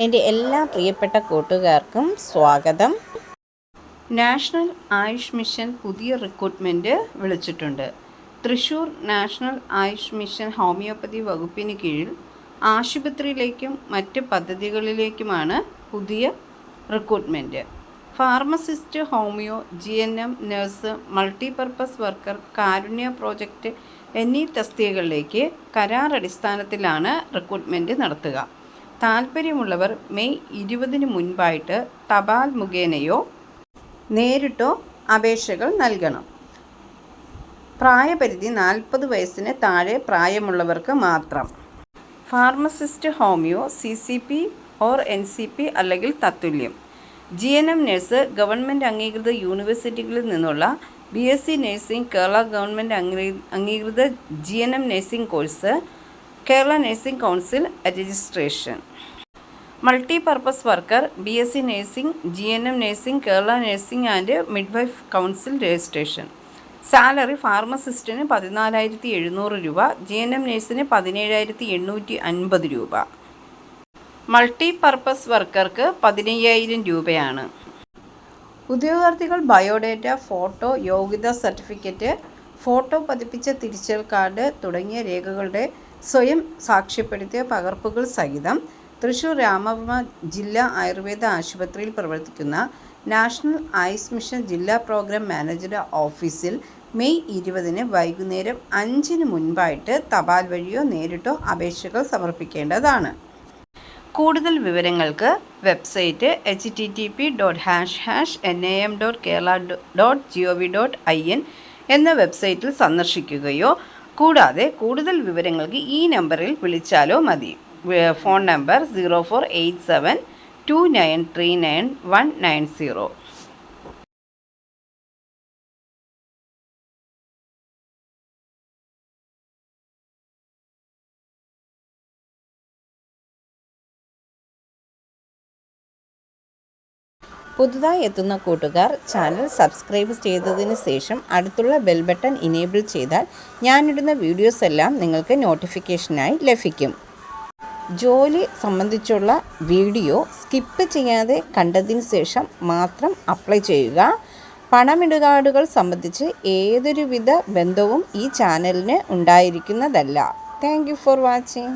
എൻ്റെ എല്ലാ പ്രിയപ്പെട്ട കൂട്ടുകാർക്കും സ്വാഗതം. നാഷണൽ ആയുഷ് മിഷൻ പുതിയ റിക്രൂട്ട്മെൻറ്റ് വിളിച്ചിട്ടുണ്ട്. Thrissur national Ayush mission homoeopathy വകുപ്പിന് കീഴിൽ ആശുപത്രിയിലേക്കും മറ്റ് പദ്ധതികളിലേക്കുമാണ് പുതിയ recruitment. Pharmacist, homoeo, GNM, nurse, multipurpose worker, Karunya project എന്നീ തസ്തികകളിലേക്ക് കരാർ അടിസ്ഥാനത്തിലാണ് റിക്രൂട്ട്മെൻറ്റ് നടത്തുക. താൽപ്പര്യമുള്ളവർ മെയ് 20 മുൻപായിട്ട് തപാൽ മുഖേനയോ നേരിട്ടോ അപേക്ഷകൾ നൽകണം. പ്രായപരിധി 40 വയസ്സിന് താഴെ പ്രായമുള്ളവർക്ക് മാത്രം. Pharmacist, homeo, CCP or NCP അല്ലെങ്കിൽ തത്തുല്യം. GNM നഴ്സ് ഗവൺമെൻറ് അംഗീകൃത യൂണിവേഴ്സിറ്റികളിൽ നിന്നുള്ള BSc നഴ്സിംഗ്, കേരള ഗവൺമെൻറ് അംഗീകൃത GNM nursing course, Kerala nursing council registration. Multipurpose worker BSc nursing, GNM nursing, Kerala nursing and midwife council registration. Salary ഫാർമസിസ്റ്റിന് 14,700 രൂപ, GNM നഴ്സിന് 17,850 രൂപ, മൾട്ടിപർപ്പസ് വർക്കർക്ക് 15,000 രൂപയാണ്. ഉദ്യോഗാർത്ഥികൾ ബയോഡേറ്റ, ഫോട്ടോ, യോഗ്യതാ സർട്ടിഫിക്കറ്റ്, ഫോട്ടോ പതിപ്പിച്ച തിരിച്ചറിയൽ കാർഡ് തുടങ്ങിയ രേഖകളുടെ സ്വയം സാക്ഷ്യപ്പെടുത്തിയ പകർപ്പുകൾ സഹിതം തൃശ്ശൂർ രാമവർമ്മ ജില്ലാ ആയുർവേദ ആശുപത്രിയിൽ പ്രവർത്തിക്കുന്ന നാഷണൽ ആയുഷ് മിഷൻ ജില്ലാ പ്രോഗ്രാം മാനേജറുടെ ഓഫീസിൽ മെയ് 20 വൈകുന്നേരം 5 മുൻപായിട്ട് തപാൽ വഴിയോ നേരിട്ടോ അപേക്ഷകൾ സമർപ്പിക്കേണ്ടതാണ്. കൂടുതൽ വിവരങ്ങൾക്ക് വെബ്സൈറ്റ് http://nam.kerala.gov.in എന്ന വെബ്സൈറ്റിൽ സന്ദർശിക്കുകയോ കൂടാതെ കൂടുതൽ വിവരങ്ങൾക്ക് ഈ നമ്പറിൽ വിളിച്ചാലോ മതി. Phone number 0487293990. പുതുതായി എത്തുന്ന കൂട്ടുകാർ ചാനൽ സബ്സ്ക്രൈബ് ചെയ്തതിന് ശേഷം അടുത്തുള്ള ബെൽ ബട്ടൺ ഇനേബിൾ ചെയ്താൽ ഞാനിടുന്ന വീഡിയോസ് എല്ലാം നിങ്ങൾക്ക് നോട്ടിഫിക്കേഷനായി ലഭിക്കും. ജോലി സംബന്ധിച്ചുള്ള വീഡിയോ സ്കിപ്പ് ചെയ്യാതെ കണ്ടതിന് ശേഷം മാത്രം അപ്ലൈ ചെയ്യുക. പണമിടപാടുകൾ സംബന്ധിച്ച് ഏതൊരുവിധ ബന്ധവും ഈ ചാനലിന് ഉണ്ടായിരിക്കുന്നതല്ല. Thank you for watching.